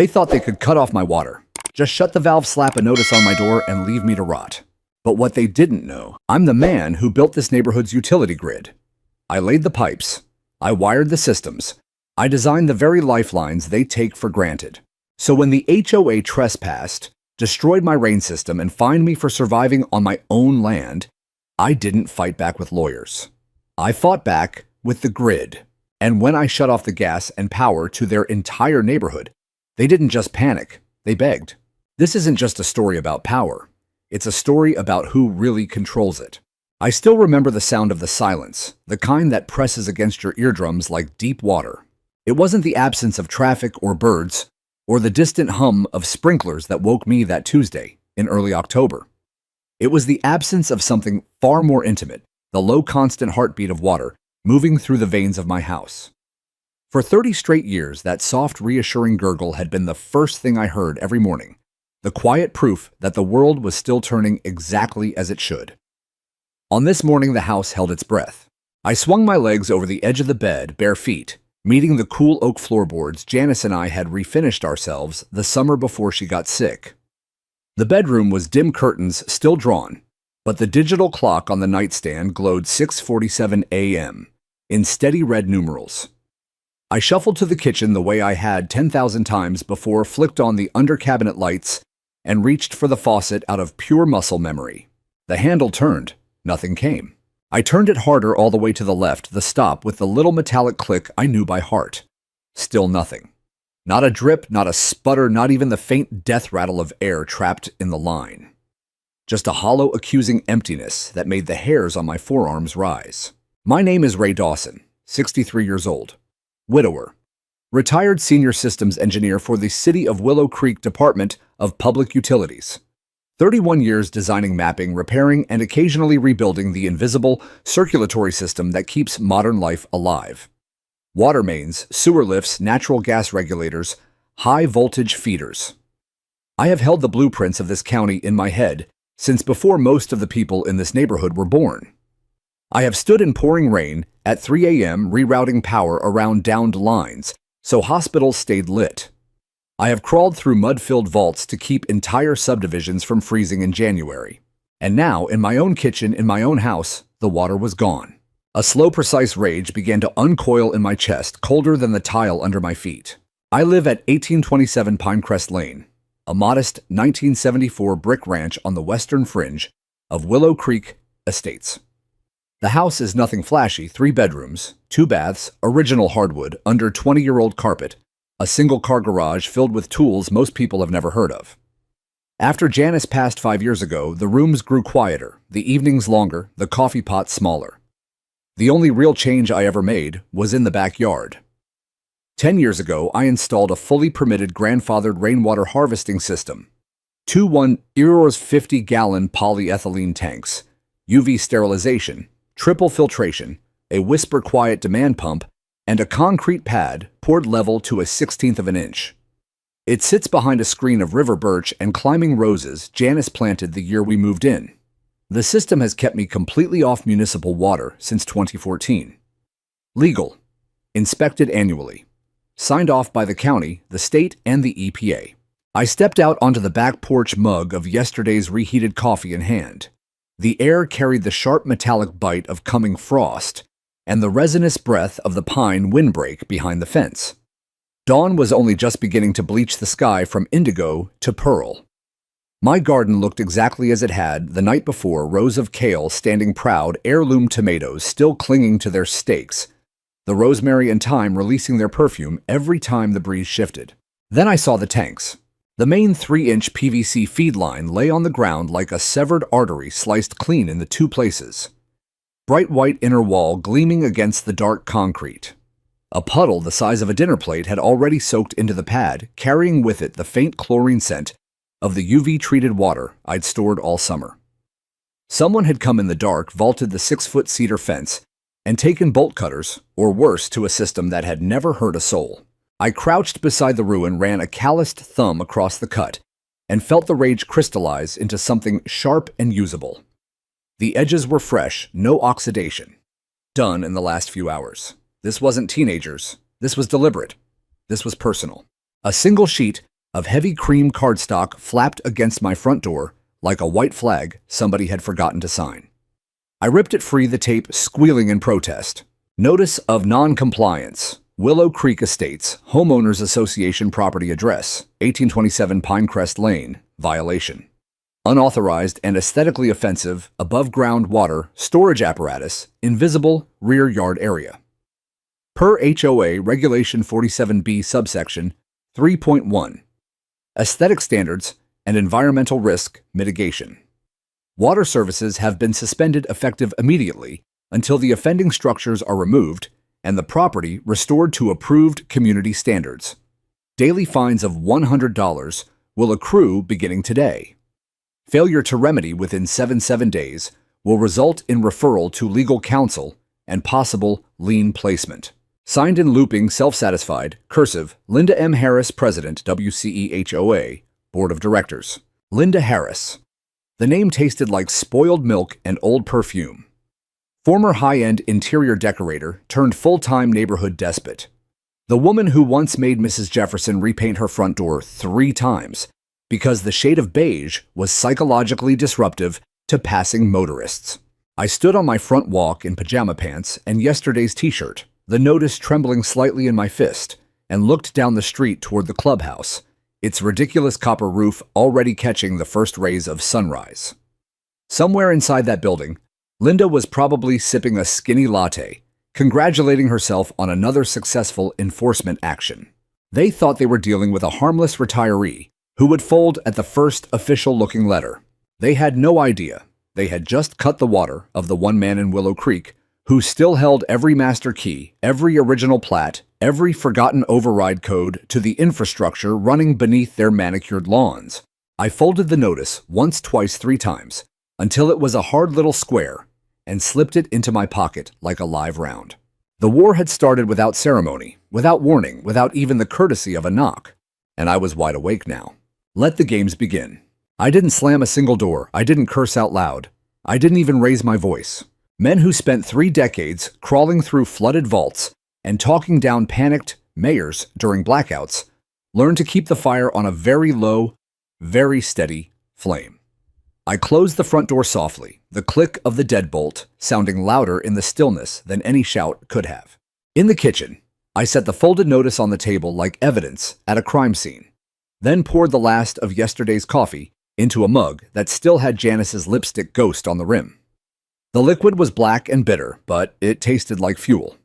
They thought they could cut off my water, just shut the valve, slap a notice on my door, and leave me to rot. But what they didn't know, I'm the man who built this neighborhood's utility grid. I laid the pipes. I wired the systems. I designed the very lifelines they take for granted. So when the HOA trespassed, destroyed my rain system, and fined me for surviving on my own land, I didn't fight back with lawyers. I fought back with the grid. And when I shut off the gas and power to their entire neighborhood, they didn't just panic, they begged. This isn't just a story about power. It's a story about who really controls it. I still remember the sound of the silence, the kind that presses against your eardrums like deep water. It wasn't the absence of traffic or birds, or the distant hum of sprinklers that woke me that Tuesday in early October. It was the absence of something far more intimate, the low constant heartbeat of water moving through the veins of my house. For 30 straight years, that soft, reassuring gurgle had been the first thing I heard every morning, the quiet proof that the world was still turning exactly as it should. On this morning, the house held its breath. I swung my legs over the edge of the bed, bare feet, meeting the cool oak floorboards Janice and I had refinished ourselves the summer before she got sick. The bedroom was dim, curtains still drawn, but the digital clock on the nightstand glowed 6:47 a.m. in steady red numerals. I shuffled to the kitchen the way I had 10,000 times before, flicked on the under-cabinet lights, and reached for the faucet out of pure muscle memory. The handle turned. Nothing came. I turned it harder all the way to the left, the stop with the little metallic click I knew by heart. Still nothing. Not a drip, not a sputter, not even the faint death rattle of air trapped in the line. Just a hollow, accusing emptiness that made the hairs on my forearms rise. My name is Ray Dawson, 63 years old. Widower. Retired senior systems engineer for the City of Willow Creek Department of Public Utilities. 31 years designing, mapping, repairing, and occasionally rebuilding the invisible circulatory system that keeps modern life alive. Water mains, sewer lifts, natural gas regulators, high-voltage feeders. I have held the blueprints of this county in my head since before most of the people in this neighborhood were born. I have stood in pouring rain at 3 a.m. rerouting power around downed lines so hospitals stayed lit. I have crawled through mud-filled vaults to keep entire subdivisions from freezing in January. And now, in my own kitchen, in my own house, the water was gone. A slow, precise rage began to uncoil in my chest, colder than the tile under my feet. I live at 1827 Pinecrest Lane, a modest 1974 brick ranch on the western fringe of Willow Creek Estates. The house is nothing flashy: 3 bedrooms, 2 baths, original hardwood, under 20-year-old carpet, a single-car garage filled with tools most people have never heard of. After Janice passed 5 years ago, the rooms grew quieter, the evenings longer, the coffee pot smaller. The only real change I ever made was in the backyard. 10 years ago, I installed a fully permitted grandfathered rainwater harvesting system. 2 150-gallon polyethylene tanks, UV sterilization, triple filtration, a whisper-quiet demand pump, and a concrete pad poured level to a 1/16 of an inch. It sits behind a screen of river birch and climbing roses Janice planted the year we moved in. The system has kept me completely off municipal water since 2014. Legal. Inspected annually. Signed off by the county, the state, and the EPA. I stepped out onto the back porch, mug of yesterday's reheated coffee in hand. The air carried the sharp metallic bite of coming frost and the resinous breath of the pine windbreak behind the fence. Dawn was only just beginning to bleach the sky from indigo to pearl. My garden looked exactly as it had the night before, rows of kale standing proud, heirloom tomatoes still clinging to their stakes, the rosemary and thyme releasing their perfume every time the breeze shifted. Then I saw the tanks. The main 3-inch PVC feed line lay on the ground like a severed artery sliced clean in the 2 places. Bright white inner wall gleaming against the dark concrete. A puddle the size of a dinner plate had already soaked into the pad, carrying with it the faint chlorine scent of the UV-treated water I'd stored all summer. Someone had come in the dark, vaulted the 6-foot cedar fence, and taken bolt cutters, or worse, to a system that had never hurt a soul. I crouched beside the ruin, ran a calloused thumb across the cut, and felt the rage crystallize into something sharp and usable. The edges were fresh, no oxidation. Done in the last few hours. This wasn't teenagers. This was deliberate. This was personal. A single sheet of heavy cream cardstock flapped against my front door like a white flag somebody had forgotten to sign. I ripped it free, the tape squealing in protest. Notice of non-compliance. Willow Creek Estates, Homeowners Association property address, 1827 Pinecrest Lane, violation. Unauthorized and aesthetically offensive above-ground water storage apparatus, invisible rear yard area. Per HOA Regulation 47B subsection 3.1. Aesthetic standards and environmental risk mitigation. Water services have been suspended effective immediately until the offending structures are removed and the property restored to approved community standards. Daily fines of $100 will accrue beginning today. Failure to remedy within 7 days will result in referral to legal counsel and possible lien placement. Signed in looping, self-satisfied, cursive, Linda M. Harris, President, WCE HOA, Board of Directors. Linda Harris. The name tasted like spoiled milk and old perfume. Former high-end interior decorator turned full-time neighborhood despot. The woman who once made Mrs. Jefferson repaint her front door 3 times because the shade of beige was psychologically disruptive to passing motorists. I stood on my front walk in pajama pants and yesterday's t-shirt, the notice trembling slightly in my fist, and looked down the street toward the clubhouse, its ridiculous copper roof already catching the first rays of sunrise. Somewhere inside that building, Linda was probably sipping a skinny latte, congratulating herself on another successful enforcement action. They thought they were dealing with a harmless retiree who would fold at the first official-looking letter. They had no idea they had just cut the water of the one man in Willow Creek who still held every master key, every original plat, every forgotten override code to the infrastructure running beneath their manicured lawns. I folded the notice once, twice, 3 times, until it was a hard little square, and slipped it into my pocket like a live round. The war had started without ceremony, without warning, without even the courtesy of a knock, and I was wide awake now. Let the games begin. I didn't slam a single door. I didn't curse out loud. I didn't even raise my voice. Men who spent 3 decades crawling through flooded vaults and talking down panicked mayors during blackouts learned to keep the fire on a very low, very steady flame. I closed the front door softly, the click of the deadbolt sounding louder in the stillness than any shout could have. In the kitchen, I set the folded notice on the table like evidence at a crime scene, then poured the last of yesterday's coffee into a mug that still had Janice's lipstick ghost on the rim. The liquid was black and bitter, but it tasted like fuel.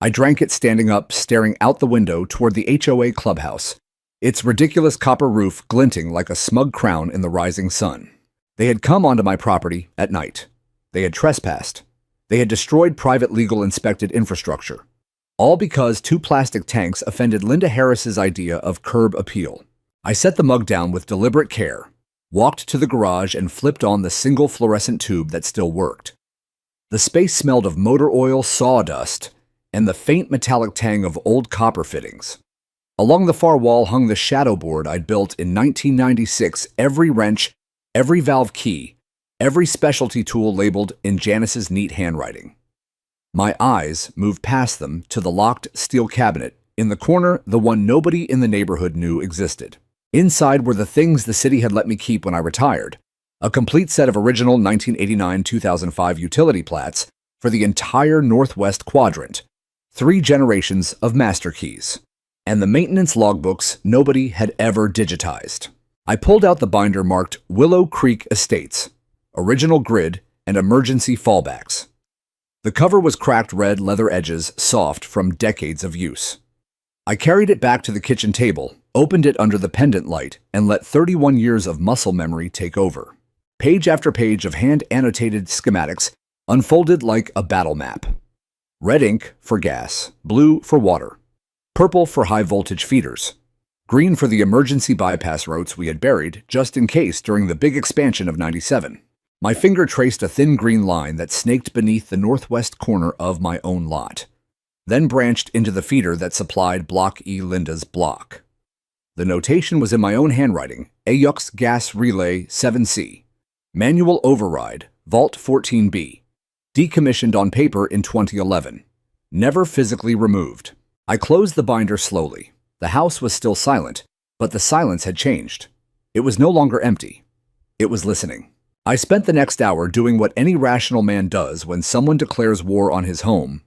I drank it standing up, staring out the window toward the HOA clubhouse, its ridiculous copper roof glinting like a smug crown in the rising sun. They had come onto my property at night. They had trespassed. They had destroyed private legal inspected infrastructure. All because 2 plastic tanks offended Linda Harris's idea of curb appeal. I set the mug down with deliberate care, walked to the garage and flipped on the single fluorescent tube that still worked. The space smelled of motor oil, sawdust, and the faint metallic tang of old copper fittings. Along the far wall hung the shadow board I'd built in 1996, every wrench, every valve key, every specialty tool labeled in Janice's neat handwriting. My eyes moved past them to the locked steel cabinet in the corner, the one nobody in the neighborhood knew existed. Inside were the things the city had let me keep when I retired, a complete set of original 1989-2005 utility plats for the entire northwest quadrant, 3 generations of master keys, and the maintenance logbooks nobody had ever digitized. I pulled out the binder marked Willow Creek Estates, original grid and emergency fallbacks. The cover was cracked red leather edges, soft from decades of use. I carried it back to the kitchen table, opened it under the pendant light, and let 31 years of muscle memory take over. Page after page of hand-annotated schematics unfolded like a battle map. Red ink for gas, blue for water, purple for high-voltage feeders, green for the emergency bypass routes we had buried just in case during the big expansion of '97. My finger traced a thin green line that snaked beneath the northwest corner of my own lot, then branched into the feeder that supplied Block E Linda's block. The notation was in my own handwriting, AUX Gas Relay 7C, Manual Override, Vault 14B, decommissioned on paper in 2011, never physically removed. I closed the binder slowly. The house was still silent, But the silence had changed. It was no longer empty. It was listening. I spent the next hour doing what any rational man does when someone declares war on his home.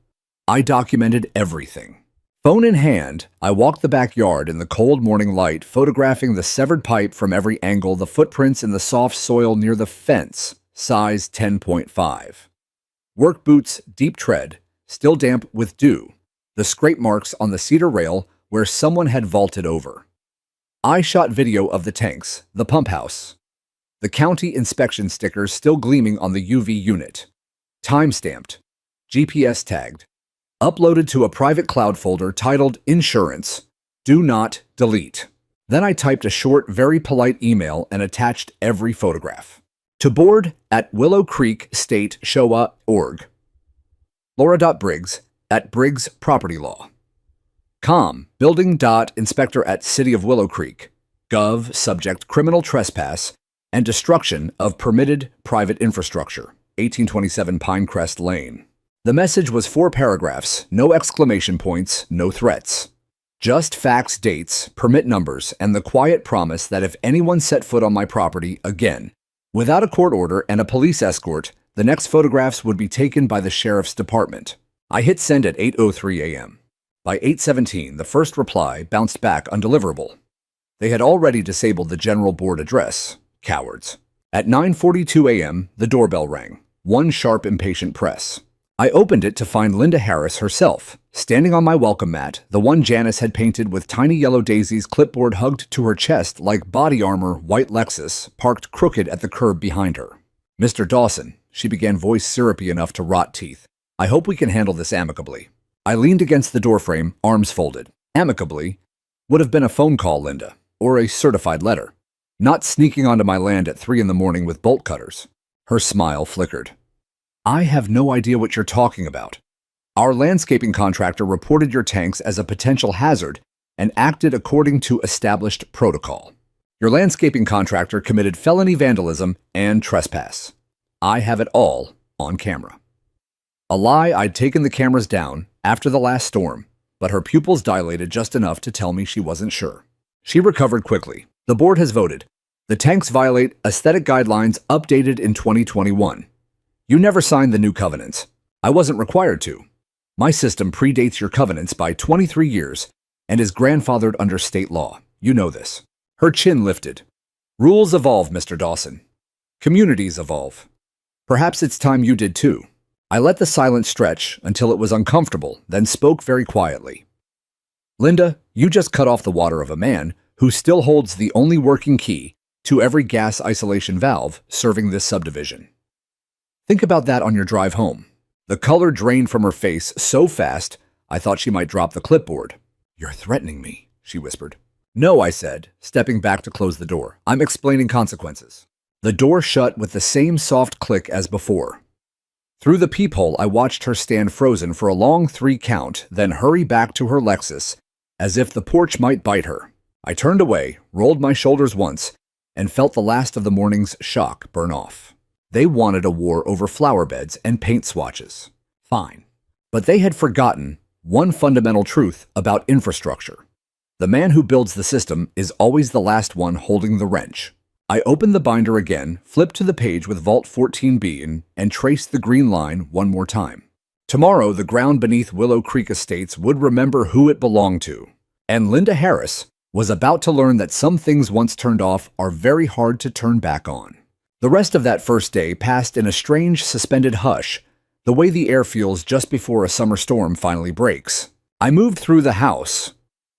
I documented everything. Phone in hand, I walked the backyard in the cold morning light, photographing the severed pipe from every angle, the footprints in the soft soil near the fence, size 10.5. Work boots, deep tread, still damp with dew, the scrape marks on the cedar rail where someone had vaulted over. I shot video of the tanks, the pump house, the county inspection stickers still gleaming on the UV unit, time-stamped, GPS tagged, uploaded to a private cloud folder titled Insurance, Do Not Delete. Then I typed a short, very polite email and attached every photograph. To board at Willow Creek State HOA.org. Laura.Briggs at Briggs Property Law. Building.inspector at City of Willow Creek. Gov. Subject criminal trespass and destruction of permitted private infrastructure. 1827 Pinecrest Lane. The message was 4 paragraphs, no exclamation points, no threats. Just facts, dates, permit numbers, and the quiet promise that if anyone set foot on my property again, without a court order and a police escort, the next photographs would be taken by the sheriff's department. I hit send at 8:03 a.m. By 8:17, the first reply bounced back undeliverable. They had already disabled the general board address. Cowards. At 9:42 a.m., the doorbell rang. One sharp, impatient press. I opened it to find Linda Harris herself, standing on my welcome mat, the one Janice had painted with tiny yellow daisies, clipboard hugged to her chest like body armor, white Lexus, parked crooked at the curb behind her. Mr. Dawson, she began, voice syrupy enough to rot teeth. I hope we can handle this amicably. I leaned against the doorframe, arms folded. Amicably would have been a phone call, Linda, or a certified letter. Not sneaking onto my land at 3 in the morning with bolt cutters. Her smile flickered. I have no idea what you're talking about. Our landscaping contractor reported your tanks as a potential hazard and acted according to established protocol. Your landscaping contractor committed felony vandalism and trespass. I have it all on camera. A lie. I'd taken the cameras down after the last storm, but her pupils dilated just enough to tell me she wasn't sure. She recovered quickly. The board has voted. The tanks violate aesthetic guidelines updated in 2021. You never signed the new covenants. I wasn't required to. My system predates your covenants by 23 years and is grandfathered under state law. You know this. Her chin lifted. Rules evolve, Mr. Dawson. Communities evolve. Perhaps it's time you did too. I let the silence stretch until it was uncomfortable, then spoke very quietly. Linda, you just cut off the water of a man who still holds the only working key to every gas isolation valve serving this subdivision. Think about that on your drive home. The color drained from her face so fast, I thought she might drop the clipboard. You're threatening me, she whispered. No, I said, stepping back to close the door. I'm explaining consequences. The door shut with the same soft click as before. Through the peephole, I watched her stand frozen for a long 3 count, then hurry back to her Lexus, as if the porch might bite her. I turned away, rolled my shoulders once, and felt the last of the morning's shock burn off. They wanted a war over flower beds and paint swatches. Fine. But they had forgotten one fundamental truth about infrastructure. The man who builds the system is always the last one holding the wrench. I opened the binder again, flipped to the page with Vault 14B in, and traced the green line one more time. Tomorrow, the ground beneath Willow Creek Estates would remember who it belonged to. And Linda Harris was about to learn that some things once turned off are very hard to turn back on. The rest of that first day passed in a strange, suspended hush, the way the air feels just before a summer storm finally breaks. I moved through the house,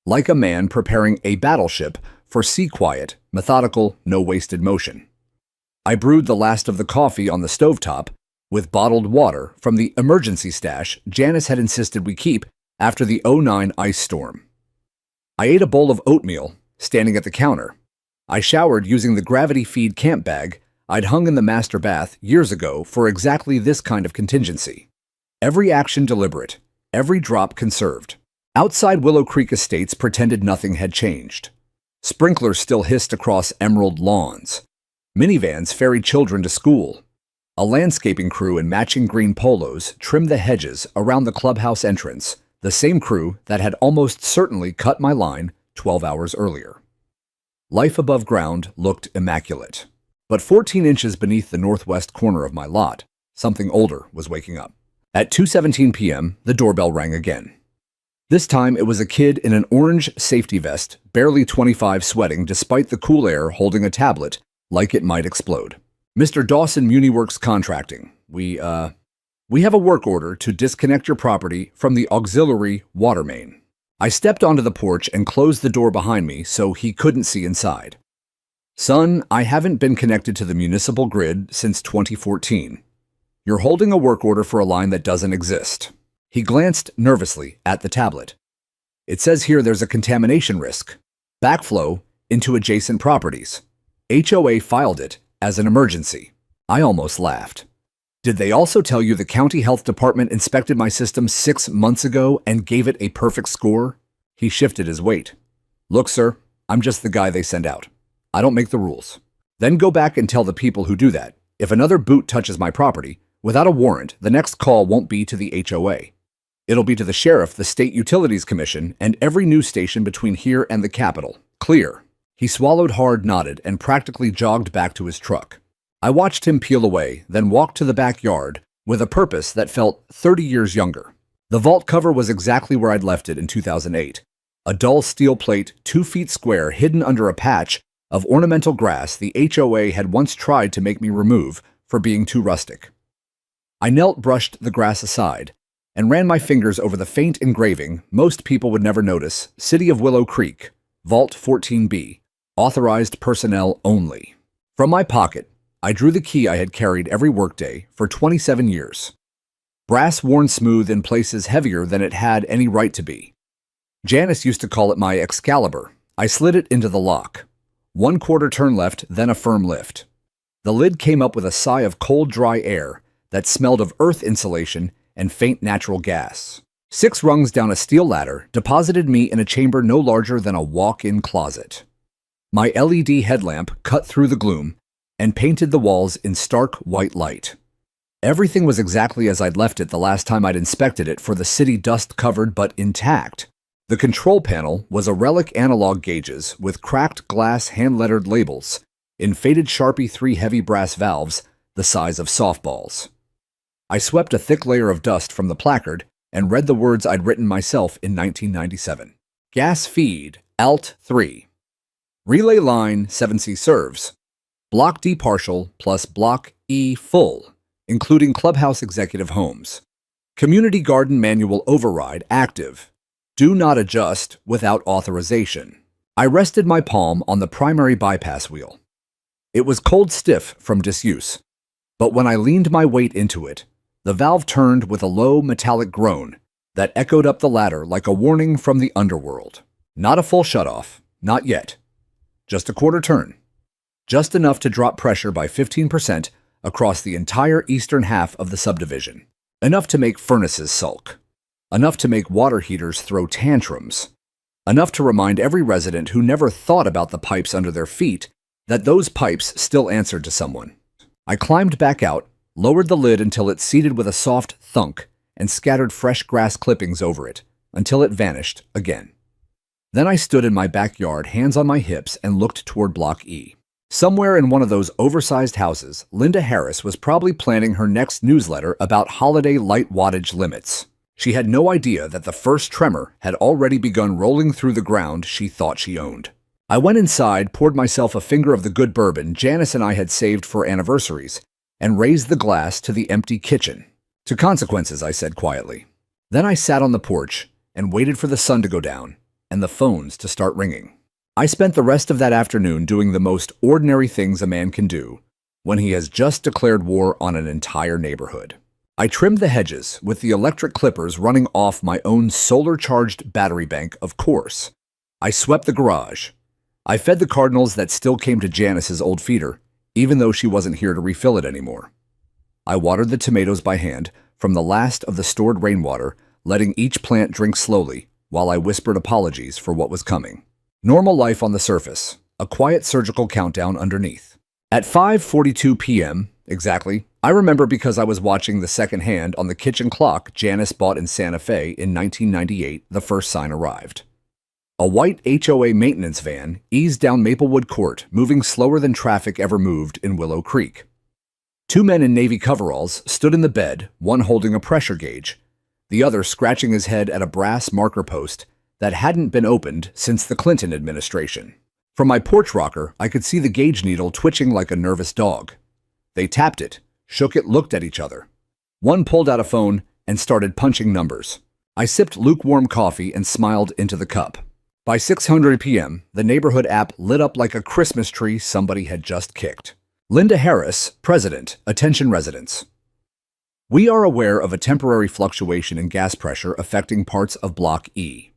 like a man preparing a battleship for sea quiet, methodical, no wasted motion. I brewed the last of the coffee on the stovetop with bottled water from the emergency stash Janice had insisted we keep after the '09 ice storm. I ate a bowl of oatmeal, standing at the counter. I showered using the gravity feed camp bag I'd hung in the master bath years ago for exactly this kind of contingency. Every action deliberate, every drop conserved. Outside Willow Creek Estates pretended nothing had changed. Sprinklers still hissed across emerald lawns. Minivans ferried children to school. A landscaping crew in matching green polos trimmed the hedges around the clubhouse entrance, the same crew that had almost certainly cut my line 12 hours earlier. Life above ground looked immaculate. But 14 inches beneath the northwest corner of my lot, something older was waking up. At 2:17 p.m., the doorbell rang again. This time, it was a kid in an orange safety vest, barely 25, sweating despite the cool air, holding a tablet like it might explode. "Mr. Dawson Muniworks Contracting, we have a work order to disconnect your property from the auxiliary water main." I stepped onto the porch and closed the door behind me so he couldn't see inside. "Son, I haven't been connected to the municipal grid since 2014. You're holding a work order for a line that doesn't exist." He glanced nervously at the tablet. "It says here there's a contamination risk. Backflow into adjacent properties. HOA filed it as an emergency." I almost laughed. "Did they also tell you the county health department inspected my system 6 months ago and gave it a perfect score?" He shifted his weight. "Look, sir, I'm just the guy they send out. I don't make the rules. Then go back and tell the people who do that. If another boot touches my property, without a warrant, the next call won't be to the HOA. It'll be to the sheriff, the State Utilities Commission, and every news station between here and the Capitol. Clear." He swallowed hard, nodded, and practically jogged back to his truck. I watched him peel away, then walk to the backyard with a purpose that felt 30 years younger. The vault cover was exactly where I'd left it in 2008. A dull steel plate, 2 feet square, hidden under a patch of ornamental grass the HOA had once tried to make me remove for being too rustic. I knelt, brushed the grass aside, and ran my fingers over the faint engraving most people would never notice: City of Willow Creek, Vault 14B, authorized personnel only. From my pocket, I drew the key I had carried every workday for 27 years. Brass worn smooth in places heavier than it had any right to be. Janice used to call it my Excalibur. I slid it into the lock. 1/4 turn left, then a firm lift. The lid came up with a sigh of cold, dry air that smelled of earth insulation and faint natural gas. 6 rungs down a steel ladder deposited me in a chamber no larger than a walk-in closet. My LED headlamp cut through the gloom and painted the walls in stark white light. Everything was exactly as I'd left it the last time I'd inspected it for the city, dust-covered but intact. The control panel was a relic analog gauges with cracked glass hand-lettered labels in faded Sharpie 3 heavy brass valves the size of softballs. I swept a thick layer of dust from the placard and read the words I'd written myself in 1997. Gas feed, Alt 3. Relay line 7C serves. Block D partial plus Block E full, including clubhouse executive homes. Community garden manual override active. Do not adjust without authorization. I rested my palm on the primary bypass wheel. It was cold stiff from disuse, but when I leaned my weight into it, the valve turned with a low metallic groan that echoed up the ladder like a warning from the underworld. Not a full shutoff, not yet. Just a quarter turn. Just enough to drop pressure by 15% across the entire eastern half of the subdivision. Enough to make furnaces sulk. Enough to make water heaters throw tantrums. Enough to remind every resident who never thought about the pipes under their feet that those pipes still answered to someone. I climbed back out, lowered the lid until it seated with a soft thunk, and scattered fresh grass clippings over it until it vanished again. Then I stood in my backyard, hands on my hips, and looked toward Block E. Somewhere in one of those oversized houses, Linda Harris was probably planning her next newsletter about holiday light wattage limits. She had no idea that the first tremor had already begun rolling through the ground she thought she owned. I went inside, poured myself a finger of the good bourbon Janice and I had saved for anniversaries, and raised the glass to the empty kitchen. "To consequences," I said quietly. Then I sat on the porch and waited for the sun to go down and the phones to start ringing. I spent the rest of that afternoon doing the most ordinary things a man can do when he has just declared war on an entire neighborhood. I trimmed the hedges with the electric clippers running off my own solar-charged battery bank, of course. I swept the garage. I fed the cardinals that still came to Janice's old feeder, even though she wasn't here to refill it anymore. I watered the tomatoes by hand from the last of the stored rainwater, letting each plant drink slowly while I whispered apologies for what was coming. Normal life on the surface, a quiet surgical countdown underneath. At 5:42 p.m., exactly, I remember because I was watching the second hand on the kitchen clock Janice bought in Santa Fe in 1998, the first sign arrived. A white HOA maintenance van eased down Maplewood Court, moving slower than traffic ever moved in Willow Creek. Two men in navy coveralls stood in the bed, one holding a pressure gauge, the other scratching his head at a brass marker post that hadn't been opened since the Clinton administration. From my porch rocker, I could see the gauge needle twitching like a nervous dog. They tapped it, shook it, looked at each other. One pulled out a phone and started punching numbers. I sipped lukewarm coffee and smiled into the cup. By 6:00 p.m., the neighborhood app lit up like a Christmas tree somebody had just kicked. Linda Harris, President, Attention Residents. We are aware of a temporary fluctuation in gas pressure affecting parts of Block E.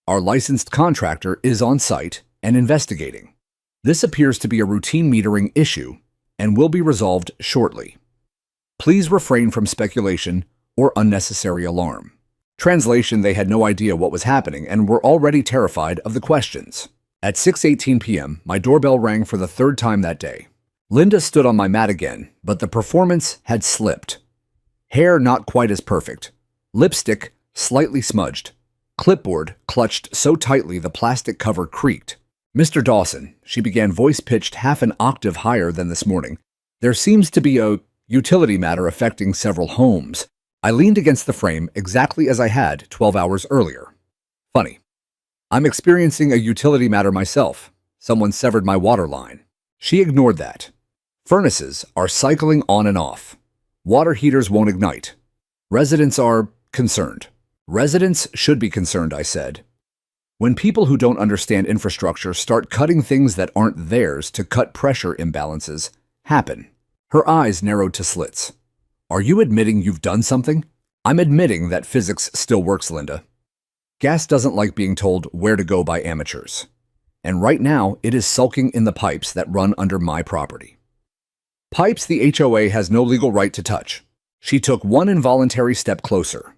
Our licensed contractor is on site and investigating. This appears to be a routine metering issue and will be resolved shortly. Please refrain from speculation or unnecessary alarm. Translation: they had no idea what was happening and were already terrified of the questions. At 6:18 p.m., my doorbell rang for the third time that day. Linda stood on my mat again, but the performance had slipped. Hair not quite as perfect. Lipstick slightly smudged. Clipboard clutched so tightly the plastic cover creaked. Mr. Dawson, she began, voice pitched half an octave higher than this morning. There seems to be a utility matter affecting several homes. I leaned against the frame exactly as I had 12 hours earlier. Funny. I'm experiencing a utility matter myself. Someone severed my water line. She ignored that. Furnaces are cycling on and off. Water heaters won't ignite. Residents are concerned. Residents should be concerned, I said. When people who don't understand infrastructure start cutting things that aren't theirs to cut pressure imbalances happen. Her eyes narrowed to slits. Are you admitting you've done something? I'm admitting that physics still works, Linda. Gas doesn't like being told where to go by amateurs. And right now, it is sulking in the pipes that run under my property. Pipes the HOA has no legal right to touch. She took one involuntary step closer.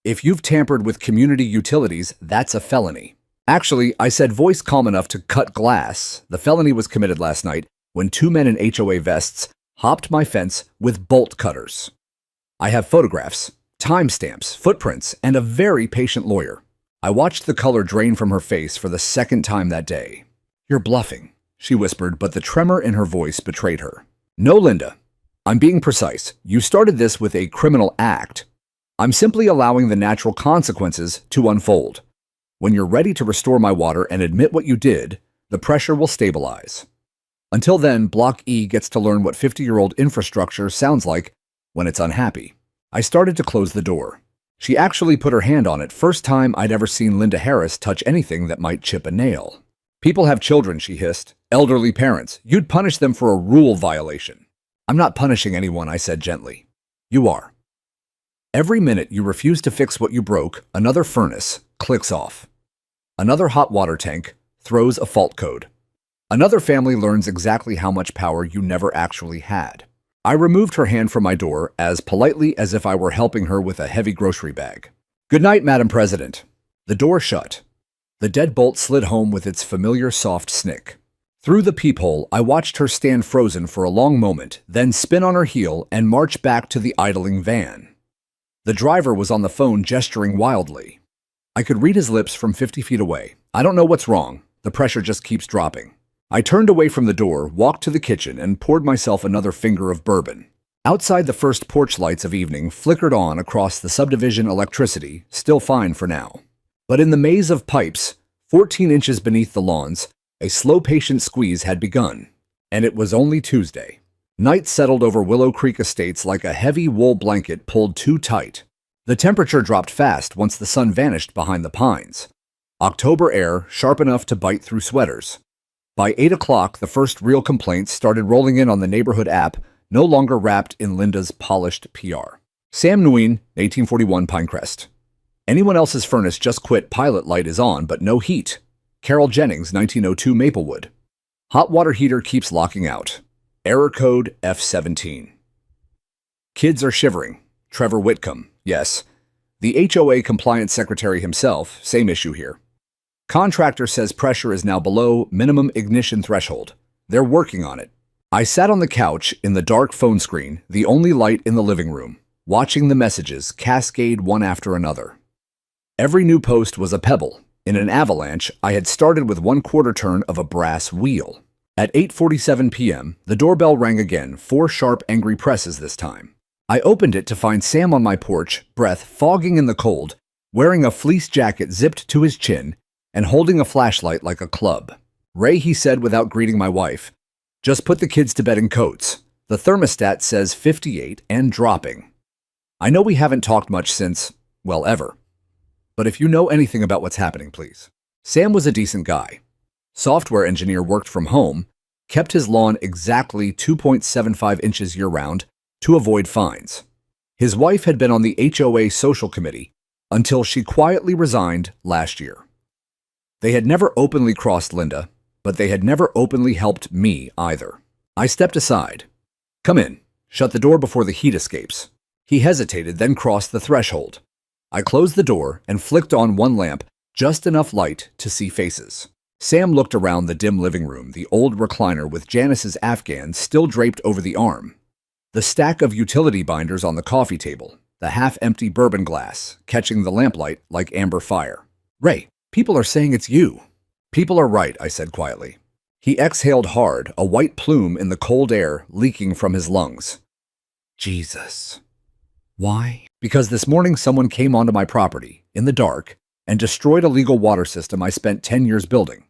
If you've tampered with community utilities, that's a felony. Actually, I said, voice calm enough to cut glass. The felony was committed last night when two men in HOA vests hopped my fence with bolt cutters. I have photographs, timestamps, footprints, and a very patient lawyer. I watched the color drain from her face for the second time that day. You're bluffing, she whispered, but the tremor in her voice betrayed her. No, Linda. I'm being precise. You started this with a criminal act. I'm simply allowing the natural consequences to unfold. When you're ready to restore my water and admit what you did, the pressure will stabilize. Until then, Block E gets to learn what 50-year-old infrastructure sounds like when it's unhappy. I started to close the door. She actually put her hand on it, first time I'd ever seen Linda Harris touch anything that might chip a nail. People have children, she hissed. Elderly parents. You'd punish them for a rule violation. I'm not punishing anyone, I said gently. You are. Every minute you refuse to fix what you broke, another furnace clicks off. Another hot water tank throws a fault code. Another family learns exactly how much power you never actually had. I removed her hand from my door as politely as if I were helping her with a heavy grocery bag. Good night, Madam President. The door shut. The deadbolt slid home with its familiar soft snick. Through the peephole, I watched her stand frozen for a long moment, then spin on her heel and march back to the idling van. The driver was on the phone gesturing wildly. I could read his lips from 50 feet away. I don't know what's wrong. The pressure just keeps dropping. I turned away from the door, walked to the kitchen, and poured myself another finger of bourbon. Outside, the first porch lights of evening flickered on across the subdivision electricity, still fine for now. But in the maze of pipes, 14 inches beneath the lawns, a slow, patient squeeze had begun. And it was only Tuesday. Night settled over Willow Creek estates like a heavy wool blanket pulled too tight. The temperature dropped fast once the sun vanished behind the pines. October air sharp enough to bite through sweaters. By 8 o'clock, the first real complaints started rolling in on the neighborhood app, no longer wrapped in Linda's polished PR. Sam Nguyen, 1841 Pinecrest. Anyone else's furnace just quit, pilot light is on, but no heat. Carol Jennings, 1902 Maplewood. Hot water heater keeps locking out. Error code F17. Kids are shivering. Trevor Whitcomb, yes. The HOA compliance secretary himself, same issue here. Contractor says pressure is now below minimum ignition threshold. They're working on it. I sat on the couch in the dark phone screen, the only light in the living room, watching the messages cascade one after another. Every new post was a pebble, In an avalanche, I had started with 1/4 turn of a brass wheel. At 8:47 p.m., the doorbell rang again, 4 sharp, angry presses this time. I opened it to find Sam on my porch, breath fogging in the cold, wearing a fleece jacket zipped to his chin, and holding a flashlight like a club. "Ray," he said without greeting my wife, "just put the kids to bed in coats. The thermostat says 58 and dropping." I know we haven't talked much since, well, ever. But if you know anything about what's happening, please. Sam was a decent guy. Software engineer, worked from home, kept his lawn exactly 2.75 inches year-round to avoid fines. His wife had been on the HOA social committee until she quietly resigned last year. They had never openly crossed Linda, but they had never openly helped me either. I stepped aside. "Come in. Shut the door before the heat escapes." He hesitated, then crossed the threshold. I closed the door and flicked on one lamp, just enough light to see faces. Sam looked around the dim living room, the old recliner with Janice's Afghan still draped over the arm, the stack of utility binders on the coffee table, the half-empty bourbon glass catching the lamplight like amber fire. "Ray, people are saying it's you." "People are right," I said quietly. He exhaled hard, a white plume in the cold air leaking from his lungs. "Jesus." "Why?" "Because this morning someone came onto my property, in the dark, and destroyed a legal water system I spent 10 years building.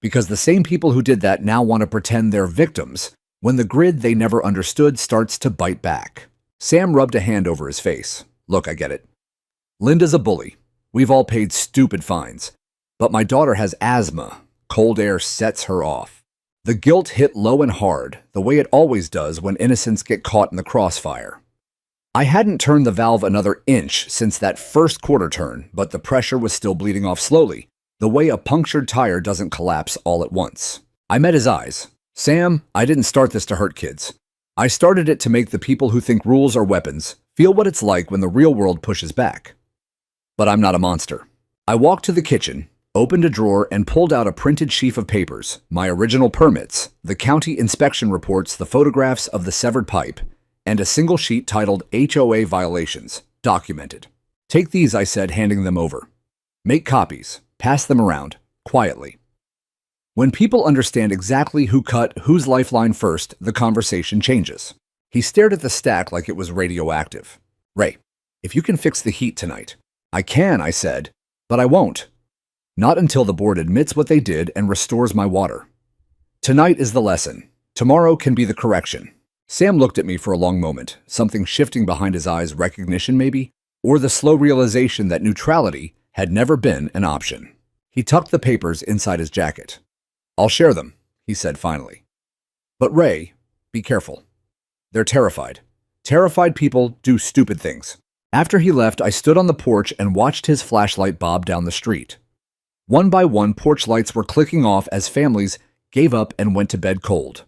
Because the same people who did that now want to pretend they're victims when the grid they never understood starts to bite back." Sam rubbed a hand over his face. "Look, I get it. Linda's a bully. We've all paid stupid fines. But my daughter has asthma. Cold air sets her off." The guilt hit low and hard, the way it always does when innocents get caught in the crossfire. I hadn't turned the valve another inch since that first quarter turn, but the pressure was still bleeding off slowly, the way a punctured tire doesn't collapse all at once. I met his eyes. "Sam, I didn't start this to hurt kids. I started it to make the people who think rules are weapons feel what it's like when the real world pushes back. But I'm not a monster." I walked to the kitchen, opened a drawer, and pulled out a printed sheaf of papers, my original permits, the county inspection reports, the photographs of the severed pipe, and a single sheet titled HOA Violations, documented. "Take these," I said, handing them over. "Make copies. Pass them around, quietly. When people understand exactly who cut whose lifeline first, the conversation changes." He stared at the stack like it was radioactive. "Ray, if you can fix the heat tonight." "I can," I said, "but I won't. Not until the board admits what they did and restores my water. Tonight is the lesson. Tomorrow can be the correction." Sam looked at me for a long moment, something shifting behind his eyes, recognition maybe, or the slow realization that neutrality had never been an option. He tucked the papers inside his jacket. "I'll share them," he said finally. "But Ray, be careful. They're terrified. Terrified people do stupid things." After he left, I stood on the porch and watched his flashlight bob down the street. One by one, porch lights were clicking off as families gave up and went to bed cold.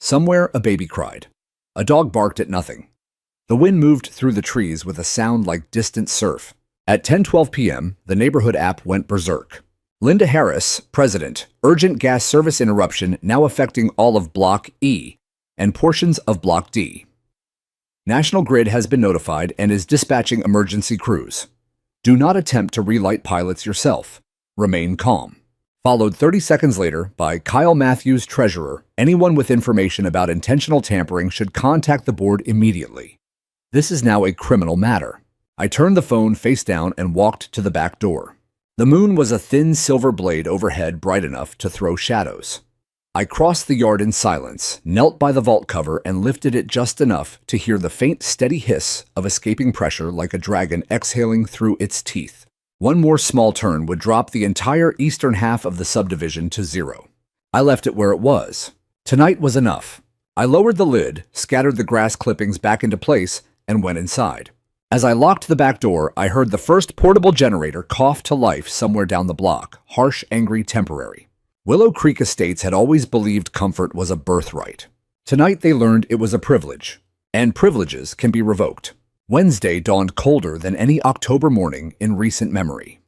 Somewhere, a baby cried. A dog barked at nothing. The wind moved through the trees with a sound like distant surf. At 10:12 p.m., the neighborhood app went berserk. Linda Harris, president, urgent gas service interruption now affecting all of Block E and portions of Block D. National Grid has been notified and is dispatching emergency crews. Do not attempt to relight pilots yourself. Remain calm. Followed 30 seconds later by Kyle Matthews, treasurer. Anyone with information about intentional tampering should contact the board immediately. This is now a criminal matter. I turned the phone face down and walked to the back door. The moon was a thin silver blade overhead, bright enough to throw shadows. I crossed the yard in silence, knelt by the vault cover, and lifted it just enough to hear the faint, steady hiss of escaping pressure like a dragon exhaling through its teeth. One more small turn would drop the entire eastern half of the subdivision to zero. I left it where it was. Tonight was enough. I lowered the lid, scattered the grass clippings back into place, and went inside. As I locked the back door, I heard the first portable generator cough to life somewhere down the block, harsh, angry, temporary. Willow Creek Estates had always believed comfort was a birthright. Tonight they learned it was a privilege, and privileges can be revoked. Wednesday dawned colder than any October morning in recent memory.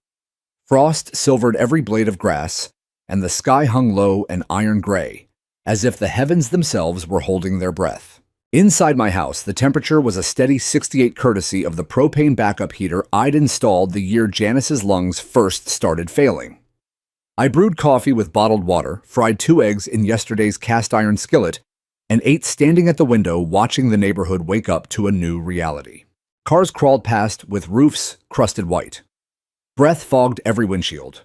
Frost silvered every blade of grass, and the sky hung low and iron gray, as if the heavens themselves were holding their breath. Inside my house, the temperature was a steady 68 courtesy of the propane backup heater I'd installed the year Janice's lungs first started failing. I brewed coffee with bottled water, fried 2 eggs in yesterday's cast iron skillet, and ate standing at the window watching the neighborhood wake up to a new reality. Cars crawled past with roofs crusted white. Breath fogged every windshield.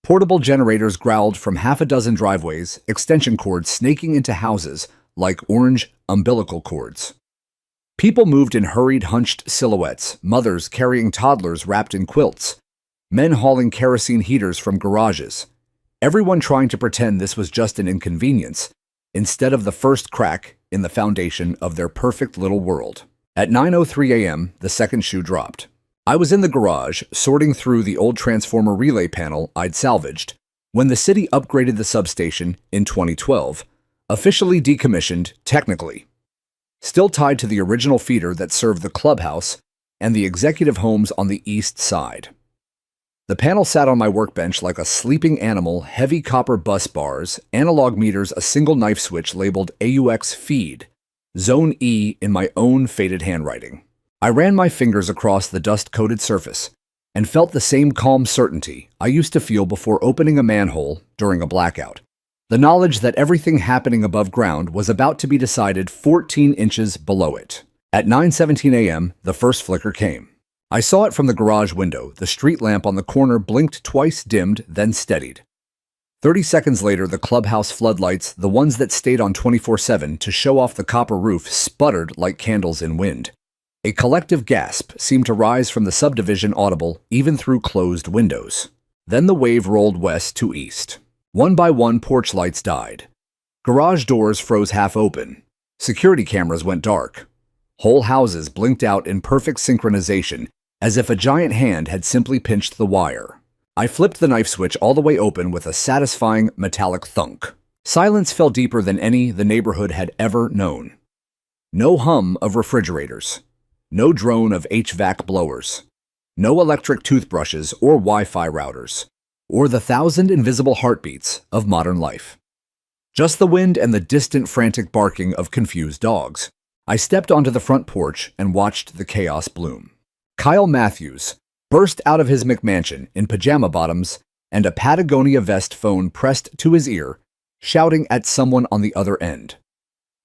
Portable generators growled from half a dozen driveways, extension cords snaking into houses like orange umbilical cords. People moved in hurried, hunched silhouettes, mothers carrying toddlers wrapped in quilts, men hauling kerosene heaters from garages, everyone trying to pretend this was just an inconvenience instead of the first crack in the foundation of their perfect little world. At 9:03 a.m., the second shoe dropped. I was in the garage, sorting through the old transformer relay panel I'd salvaged, when the city upgraded the substation in 2012, officially decommissioned technically. Still tied to the original feeder that served the clubhouse and the executive homes on the east side. The panel sat on my workbench like a sleeping animal, heavy copper bus bars, analog meters, a single knife switch labeled AUX feed, Zone E in my own faded handwriting. I ran my fingers across the dust-coated surface and felt the same calm certainty I used to feel before opening a manhole during a blackout. The knowledge that everything happening above ground was about to be decided 14 inches below it. At 9:17 a.m., the first flicker came. I saw it from the garage window. The street lamp on the corner blinked twice, dimmed, then steadied. 30 seconds later, the clubhouse floodlights, the ones that stayed on 24/7 to show off the copper roof, sputtered like candles in wind. A collective gasp seemed to rise from the subdivision, audible even through closed windows. Then the wave rolled west to east. One by one, porch lights died. Garage doors froze half open. Security cameras went dark. Whole houses blinked out in perfect synchronization, as if a giant hand had simply pinched the wire. I flipped the knife switch all the way open with a satisfying metallic thunk. Silence fell deeper than any the neighborhood had ever known. No hum of refrigerators. No drone of HVAC blowers. No electric toothbrushes or Wi-Fi routers, or the 1,000 invisible heartbeats of modern life. Just the wind and the distant frantic barking of confused dogs. I stepped onto the front porch and watched the chaos bloom. Kyle Matthews burst out of his McMansion in pajama bottoms and a Patagonia vest, phone pressed to his ear, shouting at someone on the other end.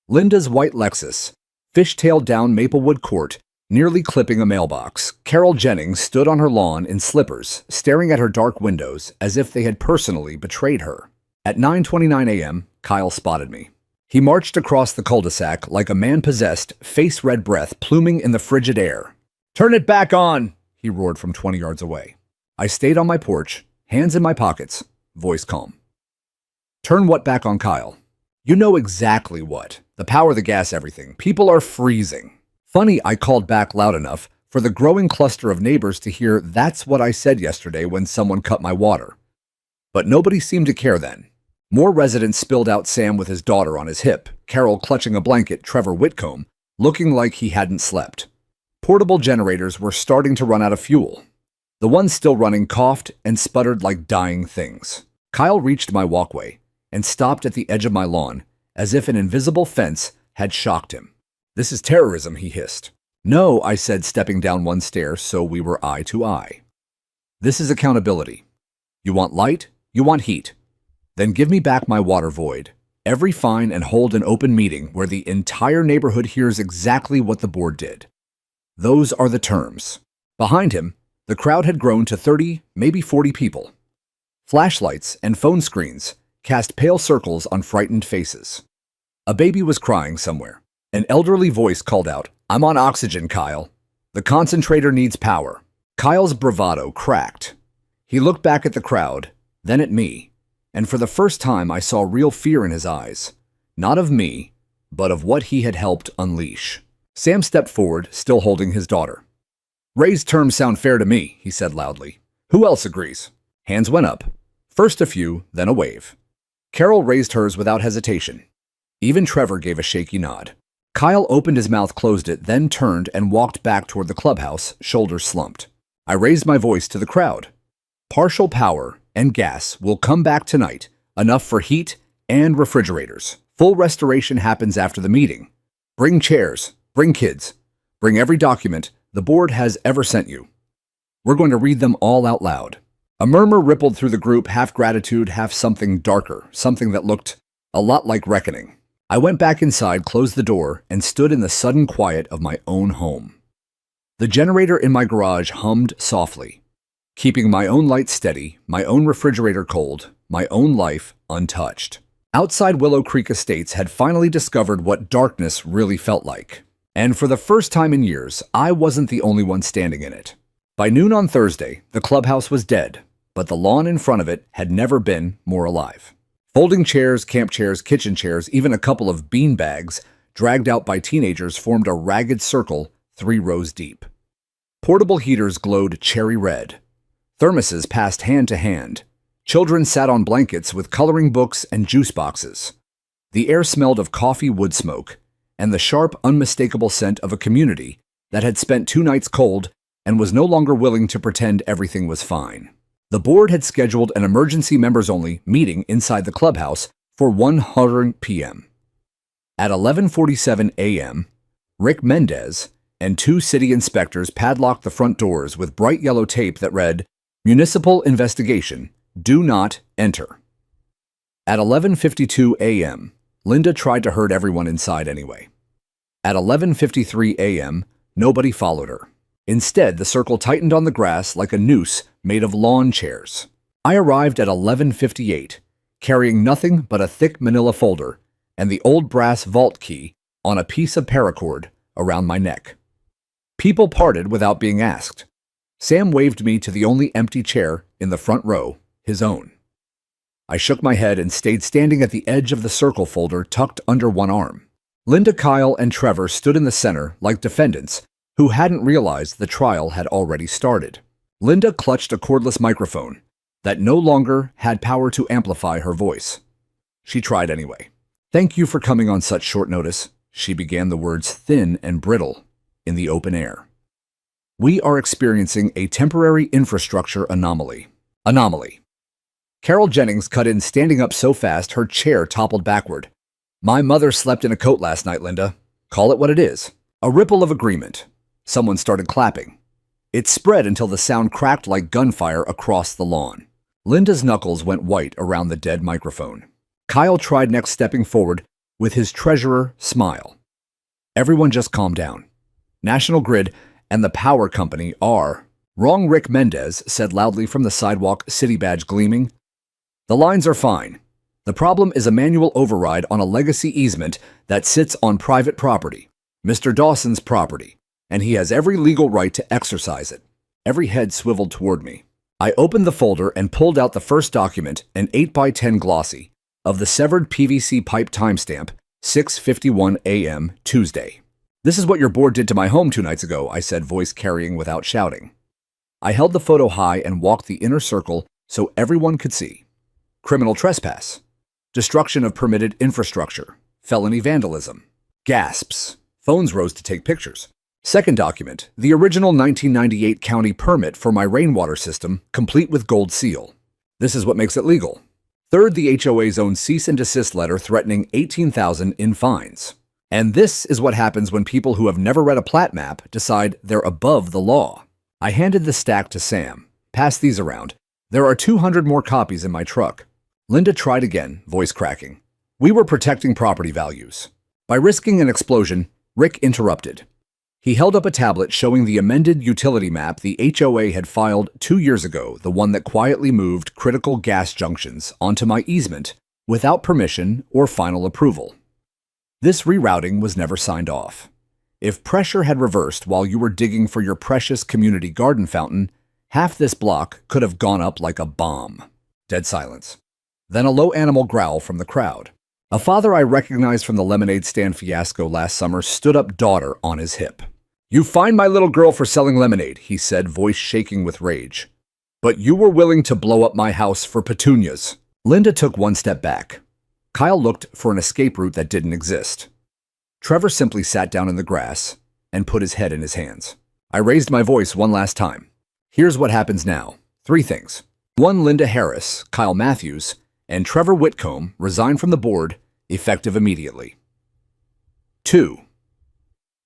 Linda's white Lexus fishtailed down Maplewood Court, nearly clipping a mailbox. Carol Jennings stood on her lawn in slippers, staring at her dark windows as if they had personally betrayed her. At 9:29 a.m., Kyle spotted me. He marched across the cul-de-sac like a man possessed, face-red breath pluming in the frigid air. "Turn it back on!" he roared from 20 yards away. I stayed on my porch, hands in my pockets, voice calm. "Turn what back on, Kyle?" "You know exactly what. The power, the gas, everything. People are freezing." Funny I called back loud enough for the growing cluster of neighbors to hear that's what I said yesterday when someone cut my water. But nobody seemed to care then. More residents spilled out, Sam with his daughter on his hip, Carol clutching a blanket, Trevor Whitcomb looking like he hadn't slept. Portable generators were starting to run out of fuel. The ones still running coughed and sputtered like dying things. Kyle reached my walkway and stopped at the edge of my lawn, as if an invisible fence had shocked him. "This is terrorism," he hissed. "No," I said, stepping down one stair so we were eye to eye. "This is accountability. You want light, you want heat. Then give me back my water void. Every fine and hold an open meeting where the entire neighborhood hears exactly what the board did. Those are the terms." Behind him, the crowd had grown to 30, maybe 40 people. Flashlights and phone screens cast pale circles on frightened faces. A baby was crying somewhere. An elderly voice called out, "I'm on oxygen, Kyle. The concentrator needs power." Kyle's bravado cracked. He looked back at the crowd, then at me, and for the first time I saw real fear in his eyes. Not of me, but of what he had helped unleash. Sam stepped forward, still holding his daughter. "Raised terms sound fair to me," he said loudly. "Who else agrees?" Hands went up. First a few, then a wave. Carol raised hers without hesitation. Even Trevor gave a shaky nod. Kyle opened his mouth, closed it, then turned and walked back toward the clubhouse, shoulders slumped. I raised my voice to the crowd. "Partial power and gas will come back tonight, enough for heat and refrigerators. Full restoration happens after the meeting. Bring chairs, bring kids, bring every document the board has ever sent you. We're going to read them all out loud. A murmur rippled through the group, half gratitude, half something darker, something that looked a lot like reckoning. I went back inside, closed the door, and stood in the sudden quiet of my own home. The generator in my garage hummed softly, keeping my own light steady, my own refrigerator cold, my own life untouched. Outside Willow Creek Estates had finally discovered what darkness really felt like. And for the first time in years, I wasn't the only one standing in it. By noon on Thursday, the clubhouse was dead, but the lawn in front of it had never been more alive. Folding chairs, camp chairs, kitchen chairs, even a couple of bean bags dragged out by teenagers formed a ragged circle 3 rows deep. Portable heaters glowed cherry red. Thermoses passed hand to hand. Children sat on blankets with coloring books and juice boxes. The air smelled of coffee wood smoke and the sharp, unmistakable scent of a community that had spent 2 nights cold and was no longer willing to pretend everything was fine. The board had scheduled an emergency members-only meeting inside the clubhouse for 1:00 p.m. At 11:47 a.m., Rick Mendez and 2 city inspectors padlocked the front doors with bright yellow tape that read, "Municipal investigation. Do not enter." At 11:52 a.m., Linda tried to herd everyone inside anyway. At 11:53 a.m., nobody followed her. Instead, the circle tightened on the grass like a noose made of lawn chairs. I arrived at 11:58, carrying nothing but a thick manila folder and the old brass vault key on a piece of paracord around my neck. People parted without being asked. Sam waved me to the only empty chair in the front row, his own. I shook my head and stayed standing at the edge of the circle folder tucked under one arm. Linda, Kyle, and Trevor stood in the center like defendants who hadn't realized the trial had already started. Linda clutched a cordless microphone that no longer had power to amplify her voice. She tried anyway. "Thank you for coming on such short notice," she began, the words thin and brittle in the open air. "We are experiencing a temporary infrastructure anomaly." Carol Jennings cut in, standing up so fast her chair toppled backward. "My mother slept in a coat last night, Linda. Call it what it is." A ripple of agreement. Someone started clapping. It spread until the sound cracked like gunfire across the lawn. Linda's knuckles went white around the dead microphone. Kyle tried next, stepping forward with his treasurer smile. "Everyone just calm down. National Grid and the power company are..." "Wrong," Rick Mendez said loudly from the sidewalk, city badge gleaming. "The lines are fine. The problem is a manual override on a legacy easement that sits on private property, Mr. Dawson's property, and he has every legal right to exercise it." Every head swiveled toward me. I opened the folder and pulled out the first document, an 8x10 glossy, of the severed PVC pipe timestamp, 6:51 a.m. Tuesday. "This is what your board did to my home 2 nights ago," I said, voice carrying without shouting. I held the photo high and walked the inner circle so everyone could see. Criminal trespass. Destruction of permitted infrastructure. Felony vandalism. Gasps. Phones rose to take pictures. Second document, the original 1998 county permit for my rainwater system, complete with gold seal. This is what makes it legal. Third, the HOA's own cease and desist letter threatening $18,000 in fines. And this is what happens when people who have never read a plat map decide they're above the law. I handed the stack to Sam. "Pass these around. There are 200 more copies in my truck." Linda tried again, voice cracking. "We were protecting property values." By risking an explosion, Rick interrupted. He held up a tablet showing the amended utility map the HOA had filed 2 years ago, the one that quietly moved critical gas junctions onto my easement without permission or final approval. This rerouting was never signed off. If pressure had reversed while you were digging for your precious community garden fountain, half this block could have gone up like a bomb. Dead silence. Then a low animal growl from the crowd. A father I recognized from the lemonade stand fiasco last summer stood up, daughter on his hip. "You fined my little girl for selling lemonade," he said, voice shaking with rage. "But you were willing to blow up my house for petunias." Linda took one step back. Kyle looked for an escape route that didn't exist. Trevor simply sat down in the grass and put his head in his hands. I raised my voice one last time. "Here's what happens now. 3 things. 1, Linda Harris, Kyle Matthews, and Trevor Whitcomb resign from the board, effective immediately. 2,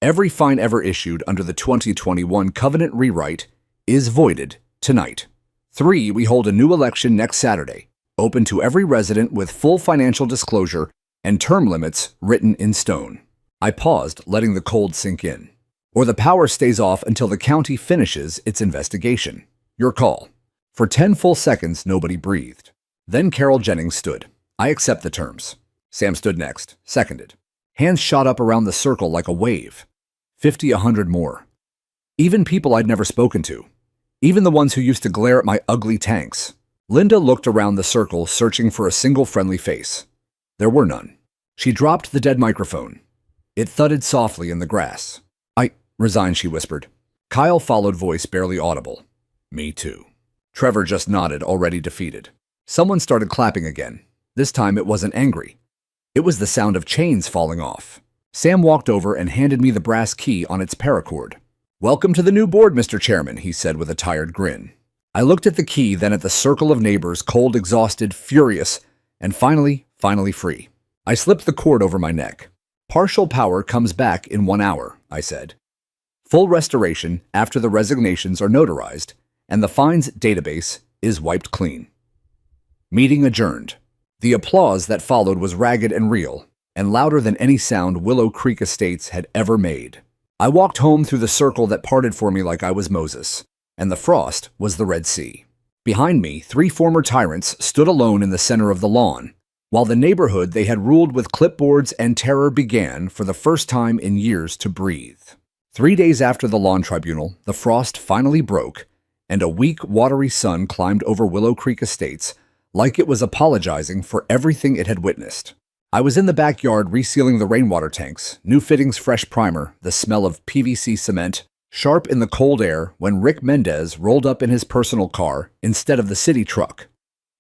Every fine ever issued under the 2021 Covenant rewrite is voided tonight. 3. We hold a new election next Saturday, open to every resident with full financial disclosure and term limits written in stone. I paused, letting the cold sink in. Or the power stays off until the county finishes its investigation. Your call. For 10 full seconds, nobody breathed. Then Carol Jennings stood. I accept the terms. Sam stood next, seconded. Hands shot up around the circle like a wave. 50, 100 more. Even people I'd never spoken to. Even the ones who used to glare at my ugly tanks. Linda looked around the circle, searching for a single friendly face. There were none. She dropped the dead microphone. It thudded softly in the grass. I resign, she whispered. Kyle followed, voice barely audible. Me too. Trevor just nodded, already defeated. Someone started clapping again. This time it wasn't angry. It was the sound of chains falling off. Sam walked over and handed me the brass key on its paracord. Welcome to the new board, Mr. Chairman, he said with a tired grin. I looked at the key, then at the circle of neighbors, cold, exhausted, furious, and finally free. I slipped the cord over my neck. Partial power comes back in 1 hour, I said. Full restoration after the resignations are notarized, and the fines database is wiped clean. Meeting adjourned. The applause that followed was ragged and real, and louder than any sound Willow Creek Estates had ever made. I walked home through the circle that parted for me like I was Moses, and the frost was the Red Sea. Behind me, 3 former tyrants stood alone in the center of the lawn, while the neighborhood they had ruled with clipboards and terror began, for the first time in years, to breathe. 3 days after the lawn tribunal, the frost finally broke, and a weak, watery sun climbed over Willow Creek Estates like it was apologizing for everything it had witnessed. I was in the backyard resealing the rainwater tanks, new fittings, fresh primer, the smell of PVC cement, sharp in the cold air, when Rick Mendez rolled up in his personal car instead of the city truck.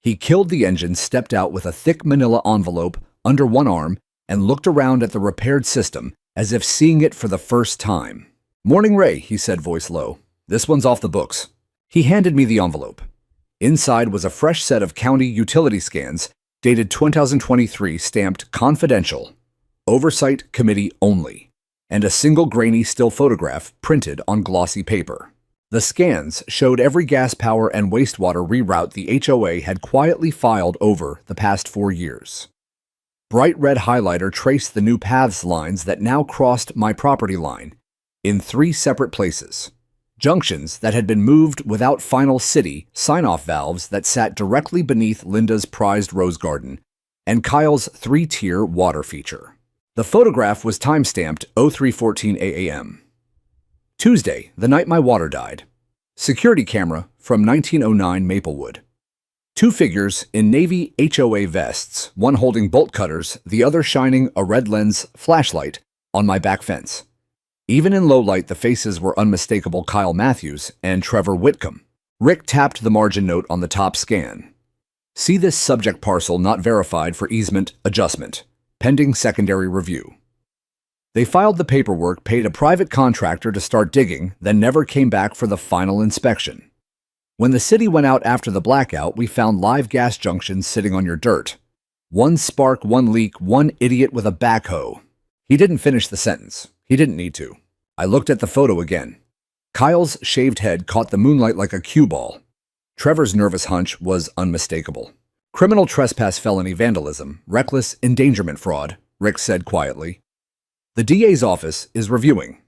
He killed the engine, stepped out with a thick manila envelope under one arm, and looked around at the repaired system as if seeing it for the first time. Morning, Ray, he said, voice low. This one's off the books. He handed me the envelope. Inside was a fresh set of county utility scans, dated 2023, stamped confidential, oversight committee only, and a single grainy still photograph printed on glossy paper. The scans showed every gas, power, and wastewater reroute the HOA had quietly filed over the past 4 years. Bright red highlighter traced the new paths lines that now crossed my property line in 3 separate places. Junctions that had been moved without final city sign-off valves that sat directly beneath Linda's prized rose garden and Kyle's 3-tier water feature. The photograph was time-stamped 03:14 a.m. Tuesday, the night my water died. Security camera from 1909 Maplewood. 2 figures in navy HOA vests, one holding bolt cutters, the other shining a red lens flashlight on my back fence. Even in low light, the faces were unmistakable: Kyle Matthews and Trevor Whitcomb. Rick tapped the margin note on the top scan. See this subject parcel not verified for easement adjustment, pending secondary review. They filed the paperwork, paid a private contractor to start digging, then never came back for the final inspection. When the city went out after the blackout, we found live gas junctions sitting on your dirt. 1 spark, 1 leak, 1 idiot with a backhoe. He didn't finish the sentence. He didn't need to. I looked at the photo again. Kyle's shaved head caught the moonlight like a cue ball. Trevor's nervous hunch was unmistakable. Criminal trespass, felony, vandalism, reckless endangerment, fraud, Rick said quietly. The DA's office is reviewing.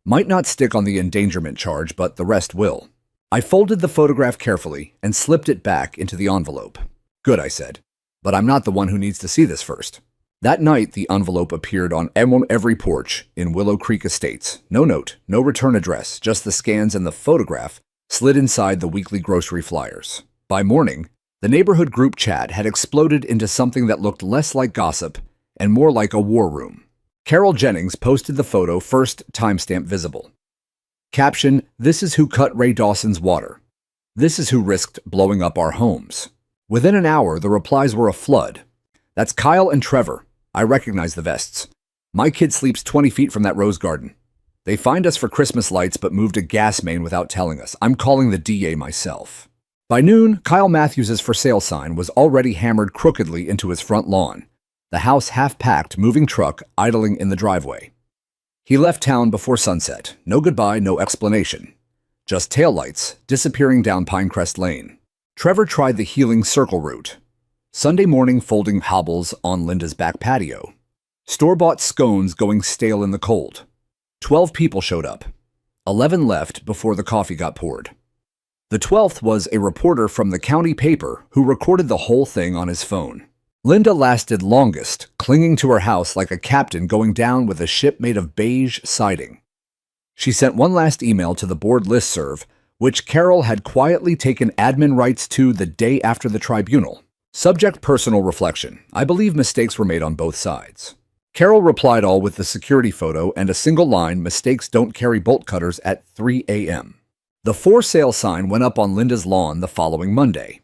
Might not stick on the endangerment charge, but the rest will. I folded the photograph carefully and slipped it back into the envelope. Good, I said. But I'm not the one who needs to see this first. That night, the envelope appeared on every porch in Willow Creek Estates. No note, no return address, just the scans, and the photograph slid inside the weekly grocery flyers. By morning, the neighborhood group chat had exploded into something that looked less like gossip and more like a war room. Carol Jennings posted the photo, first timestamp visible. Caption: This is who cut Ray Dawson's water. This is who risked blowing up our homes. Within an hour, the replies were a flood. That's Kyle and Trevor. I recognize the vests. My kid sleeps 20 feet from that rose garden. They fined us for Christmas lights but moved a gas main without telling us. I'm calling the DA myself. By noon, Kyle Matthews' for sale sign was already hammered crookedly into his front lawn, the house half-packed moving truck idling in the driveway. He left town before sunset. No goodbye, no explanation. Just taillights disappearing down Pinecrest Lane. Trevor tried the healing circle route. Sunday morning folding hobbles on Linda's back patio. Store-bought scones going stale in the cold. 12 people showed up. 11 left before the coffee got poured. The 12th was a reporter from the county paper who recorded the whole thing on his phone. Linda lasted longest, clinging to her house like a captain going down with a ship made of beige siding. She sent one last email to the board listserv, which Carol had quietly taken admin rights to the day after the tribunal. Subject: personal reflection. I believe mistakes were made on both sides. Carol replied all with the security photo and a single line: mistakes don't carry bolt cutters at 3 a.m. The for sale sign went up on Linda's lawn the following Monday.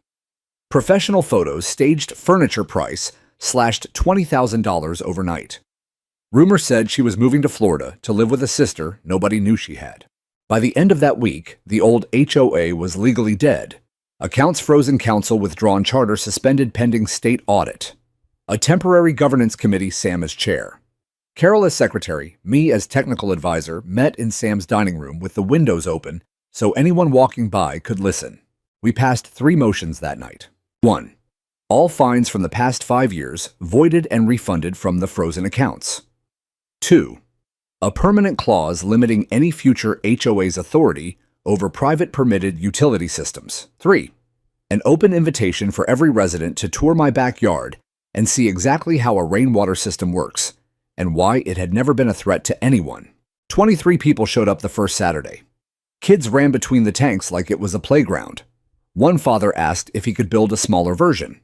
Professional photos staged furniture price slashed $20,000 overnight. Rumor said she was moving to Florida to live with a sister nobody knew she had. By the end of that week, the old HOA was legally dead. Accounts frozen, council withdrawn, charter suspended pending state audit. A temporary governance committee, Sam as chair. Carol as secretary, me as technical advisor, met in Sam's dining room with the windows open so anyone walking by could listen. We passed 3 motions that night. 1. All fines from the past 5 years voided and refunded from the frozen accounts. 2. A permanent clause limiting any future HOA's authority over private permitted utility systems. 3. An open invitation for every resident to tour my backyard and see exactly how a rainwater system works and why it had never been a threat to anyone. 23 people showed up the first Saturday. Kids ran between the tanks like it was a playground. One father asked if he could build a smaller version.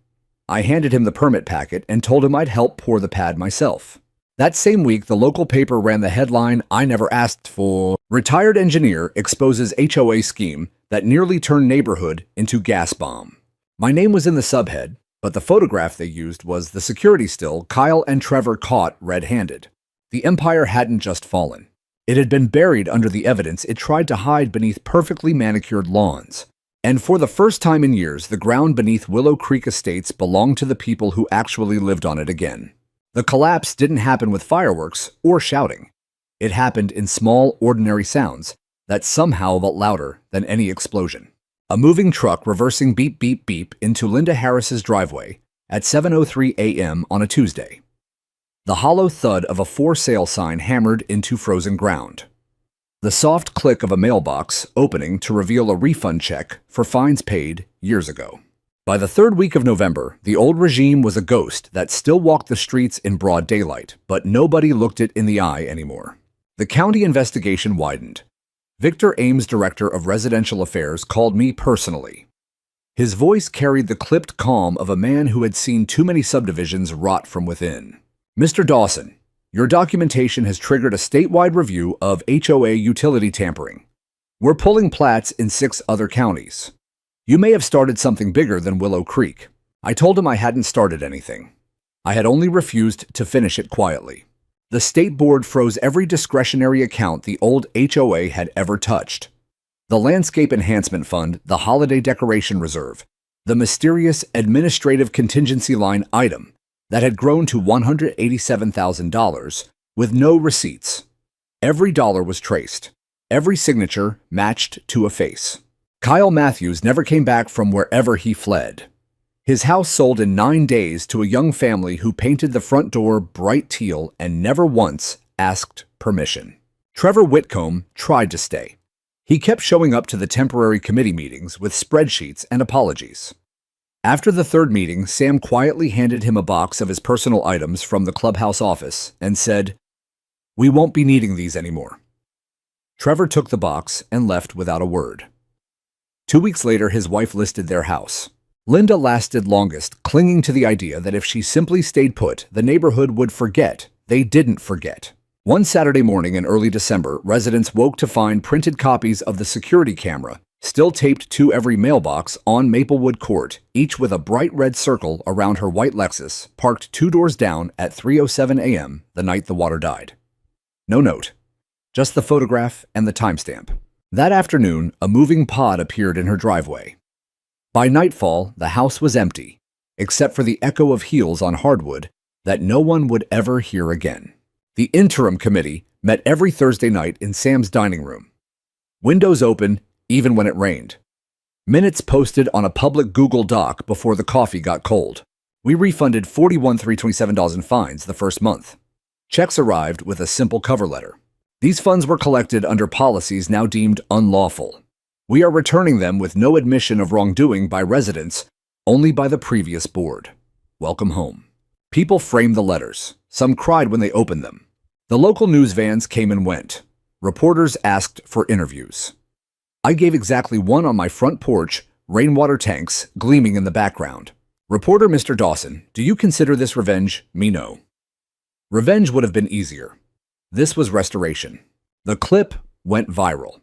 I handed him the permit packet and told him I'd help pour the pad myself. That same week, the local paper ran the headline, "I never asked for." Retired engineer exposes HOA scheme that nearly turned neighborhood into gas bomb. My name was in the subhead, but the photograph they used was the security still Kyle and Trevor caught red-handed. The empire hadn't just fallen. It had been buried under the evidence it tried to hide beneath perfectly manicured lawns. And for the first time in years, the ground beneath Willow Creek Estates belonged to the people who actually lived on it again. The collapse didn't happen with fireworks or shouting. It happened in small, ordinary sounds that somehow felt louder than any explosion. A moving truck reversing beep beep beep into Linda Harris's driveway at 7:03 a.m. on a Tuesday. The hollow thud of a for sale sign hammered into frozen ground. The soft click of a mailbox opening to reveal a refund check for fines paid years ago. By the 3rd week of November, the old regime was a ghost that still walked the streets in broad daylight, but nobody looked it in the eye anymore. The county investigation widened. Victor Ames, director of residential affairs, called me personally. His voice carried the clipped calm of a man who had seen too many subdivisions rot from within. "Mr. Dawson, your documentation has triggered a statewide review of HOA utility tampering. We're pulling plats in 6 other counties. You may have started something bigger than Willow Creek." I told him I hadn't started anything. I had only refused to finish it quietly. The state board froze every discretionary account the old HOA had ever touched. The Landscape Enhancement Fund, the Holiday Decoration Reserve, the mysterious administrative contingency line item that had grown to $187,000 with no receipts. Every dollar was traced. Every signature matched to a face. Kyle Matthews never came back from wherever he fled. His house sold in 9 days to a young family who painted the front door bright teal and never once asked permission. Trevor Whitcomb tried to stay. He kept showing up to the temporary committee meetings with spreadsheets and apologies. After the 3rd meeting, Sam quietly handed him a box of his personal items from the clubhouse office and said, "We won't be needing these anymore." Trevor took the box and left without a word. 2 weeks later, his wife listed their house. Linda lasted longest, clinging to the idea that if she simply stayed put, the neighborhood would forget. They didn't forget. One Saturday morning in early December, residents woke to find printed copies of the security camera still taped to every mailbox on Maplewood Court, each with a bright red circle around her white Lexus, parked 2 doors down at 3:07 a.m. the night the water died. No note, just the photograph and the timestamp. That afternoon, a moving pod appeared in her driveway. By nightfall, the house was empty, except for the echo of heels on hardwood that no one would ever hear again. The interim committee Met every Thursday night in Sam's dining room. Windows open, even when it rained. Minutes posted on a public Google Doc before the coffee got cold. We refunded $41,327 in fines the first month. Checks arrived with a simple cover letter. These funds were collected under policies now deemed unlawful. We are returning them with no admission of wrongdoing by residents, only by the previous board. Welcome home. People framed the letters. Some cried when they opened them. The local news vans came and went. Reporters asked for interviews. I gave exactly one on my front porch, rainwater tanks gleaming in the background. Reporter Mr. Dawson, do you consider this revenge? Me no. Revenge would have been easier. This was restoration. The clip went viral.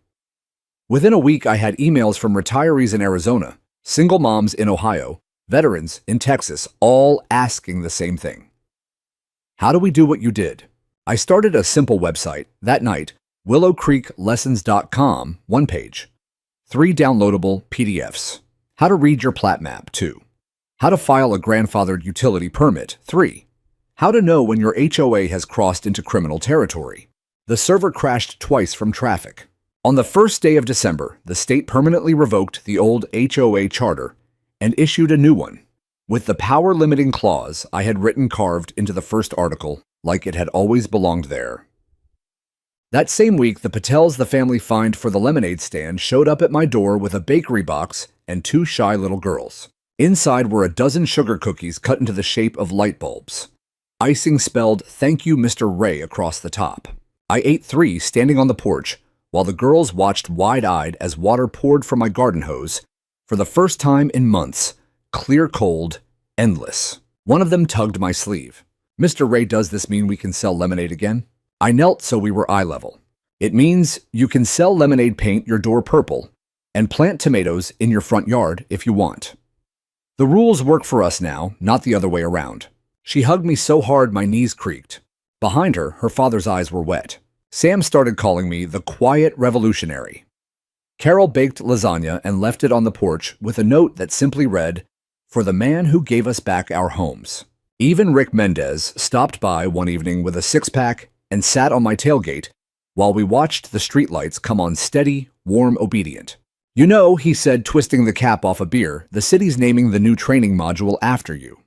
Within a week, I had emails from retirees in Arizona, single moms in Ohio, veterans in Texas, all asking the same thing. How do we do what you did? I started a simple website that night, willowcreeklessons.com, one page. 3 downloadable PDFs. How to read your plat map, 2. How to file a grandfathered utility permit, 3. How to know when your HOA has crossed into criminal territory. The server crashed twice from traffic. On the first day of December, the state permanently revoked the old HOA charter and issued a new one, with the power-limiting clause I had written carved into the first article like it had always belonged there. That same week, the Patels the family fined for the lemonade stand showed up at my door with a bakery box and 2 shy little girls. Inside were a dozen sugar cookies cut into the shape of light bulbs. Icing spelled, "Thank you, Mr. Ray," across the top. I ate 3 standing on the porch, while the girls watched wide-eyed as water poured from my garden hose, for the first time in months, clear cold, endless. One of them tugged my sleeve. "Mr. Ray, does this mean we can sell lemonade again?" I knelt so we were eye level. "It means you can sell lemonade, paint your door purple, and plant tomatoes in your front yard if you want. The rules work for us now, not the other way around." She hugged me so hard my knees creaked. Behind her, her father's eyes were wet. Sam started calling me the quiet revolutionary. Carol baked lasagna and left it on the porch with a note that simply read, "For the man who gave us back our homes." Even Rick Mendez stopped by one evening with a 6-pack and sat on my tailgate while we watched the streetlights come on steady, warm, obedient. "You know," he said, twisting the cap off a beer, "the city's naming the new training module after you.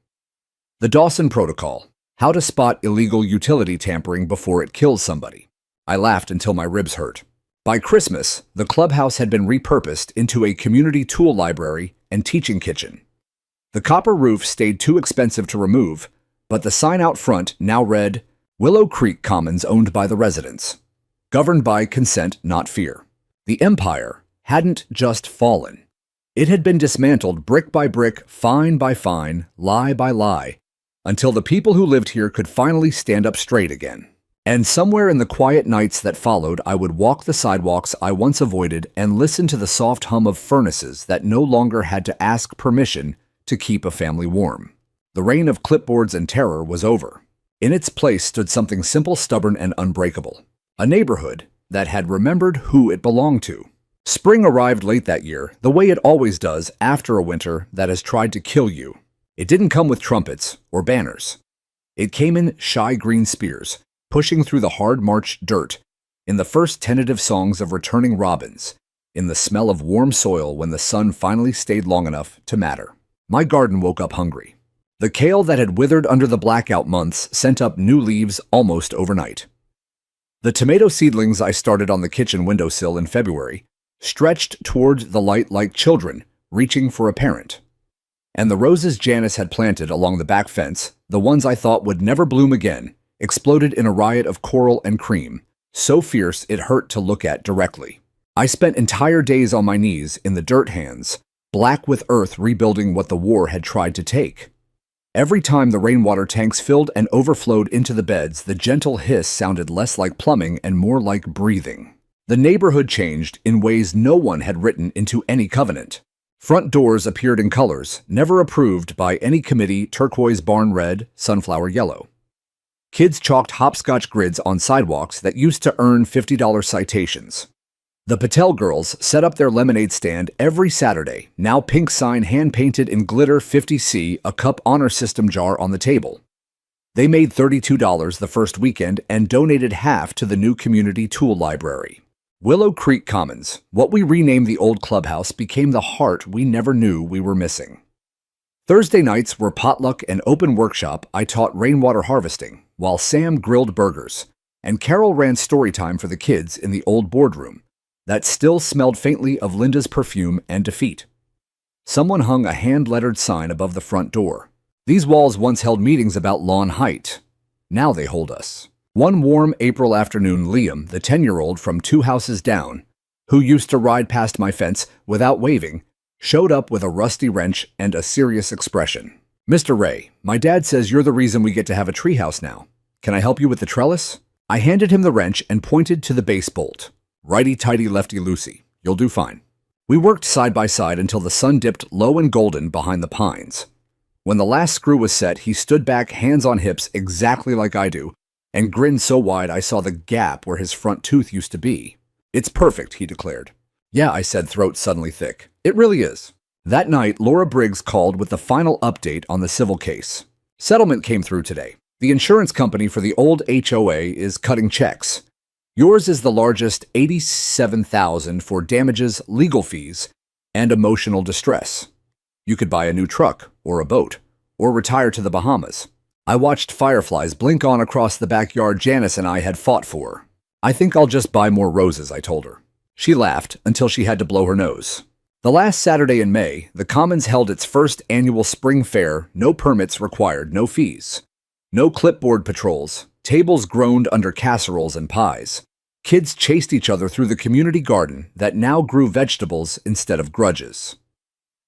The Dawson Protocol, how to spot illegal utility tampering before it kills somebody." I laughed until my ribs hurt. By Christmas, the clubhouse had been repurposed into a community tool library and teaching kitchen. The copper roof stayed too expensive to remove, but the sign out front now read, "Willow Creek Commons owned by the residents. Governed by consent, not fear." The empire hadn't just fallen. It had been dismantled brick by brick, fine by fine, lie by lie, until the people who lived here could finally stand up straight again. And somewhere in the quiet nights that followed, I would walk the sidewalks I once avoided and listen to the soft hum of furnaces that no longer had to ask permission to keep a family warm. The reign of clipboards and terror was over. In its place stood something simple, stubborn, and unbreakable. A neighborhood that had remembered who it belonged to. Spring arrived late that year, the way it always does after a winter that has tried to kill you. It didn't come with trumpets or banners. It came in shy green spears, pushing through the hard-marched dirt, in the first tentative songs of returning robins, in the smell of warm soil when the sun finally stayed long enough to matter. My garden woke up hungry. The kale that had withered under the blackout months sent up new leaves almost overnight. The tomato seedlings I started on the kitchen windowsill in February stretched toward the light like children reaching for a parent. And the roses Janice had planted along the back fence, the ones I thought would never bloom again, exploded in a riot of coral and cream, so fierce it hurt to look at directly. I spent entire days on my knees in the dirt hands, black with earth rebuilding what the war had tried to take. Every time the rainwater tanks filled and overflowed into the beds, the gentle hiss sounded less like plumbing and more like breathing. The neighborhood changed in ways no one had written into any covenant. Front doors appeared in colors never approved by any committee: turquoise, barn red, sunflower yellow. Kids chalked hopscotch grids on sidewalks that used to earn $50 citations. The Patel girls set up their lemonade stand every Saturday, now pink sign hand-painted in glitter 50C, a cup honor system jar on the table. They made $32 the first weekend and donated half to the new community tool library. Willow Creek Commons, what we renamed the old clubhouse, became the heart we never knew we were missing. Thursday nights were potluck and open workshop. I taught rainwater harvesting, while Sam grilled burgers, and Carol ran story time for the kids in the old boardroom that still smelled faintly of Linda's perfume and defeat. Someone hung a hand-lettered sign above the front door. These walls once held meetings about lawn height. Now they hold us. One warm April afternoon, Liam, the 10-year-old from 2 houses down, who used to ride past my fence without waving, showed up with a rusty wrench and a serious expression. "Mr. Ray, my dad says you're the reason we get to have a treehouse now. Can I help you with the trellis?" I handed him the wrench and pointed to the base bolt. "Righty-tighty, lefty-loosey. You'll do fine." We worked side by side until the sun dipped low and golden behind the pines. When the last screw was set, he stood back, hands on hips, exactly like I do, and grinned so wide I saw the gap where his front tooth used to be. "It's perfect," he declared. "Yeah," I said, throat suddenly thick. "It really is." That night, Laura Briggs called with the final update on the civil case. Settlement came through today. The insurance company for the old HOA is cutting checks. Yours is the largest, $87,000 for damages, legal fees, and emotional distress. You could buy a new truck, or a boat, or retire to the Bahamas. I watched fireflies blink on across the backyard Janice and I had fought for. "I think I'll just buy more roses," I told her. She laughed until she had to blow her nose. The last Saturday in May, the Commons held its first annual spring fair. No permits required, no fees. No clipboard patrols. Tables groaned under casseroles and pies. Kids chased each other through the community garden that now grew vegetables instead of grudges.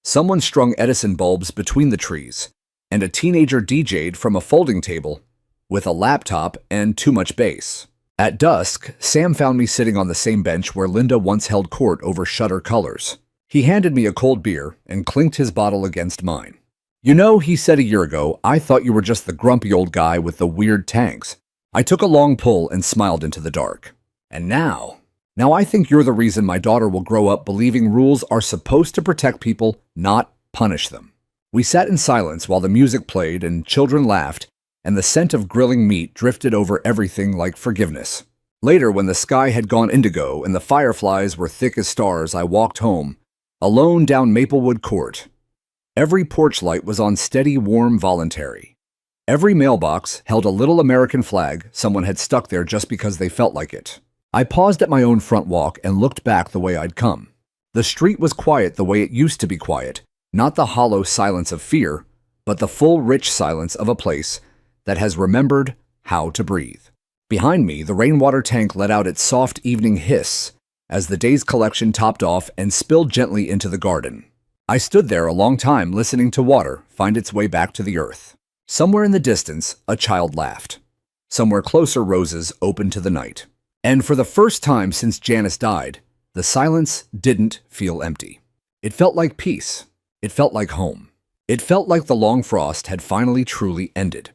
Someone strung Edison bulbs between the trees, and a teenager DJ'd from a folding table with a laptop and too much bass. At dusk, Sam found me sitting on the same bench where Linda once held court over Shutter Colors. He handed me a cold beer and clinked his bottle against mine. "You know," he said a year ago, "I thought you were just the grumpy old guy with the weird tanks." I took a long pull and smiled into the dark. "And now I think you're the reason my daughter will grow up believing rules are supposed to protect people, not punish them." We sat in silence while the music played and children laughed, and the scent of grilling meat drifted over everything like forgiveness. Later, when the sky had gone indigo and the fireflies were thick as stars, I walked home, alone down Maplewood Court. Every porch light was on steady, warm, voluntary. Every mailbox held a little American flag someone had stuck there just because they felt like it. I paused at my own front walk and looked back the way I'd come. The street was quiet the way it used to be quiet, not the hollow silence of fear, but the full, rich silence of a place that has remembered how to breathe. Behind me, the rainwater tank let out its soft evening hiss as the day's collection topped off and spilled gently into the garden. I stood there a long time listening to water find its way back to the earth. Somewhere in the distance, a child laughed. Somewhere closer, roses opened to the night. And for the first time since Janice died, the silence didn't feel empty. It felt like peace. It felt like home. It felt like the long frost had finally truly ended.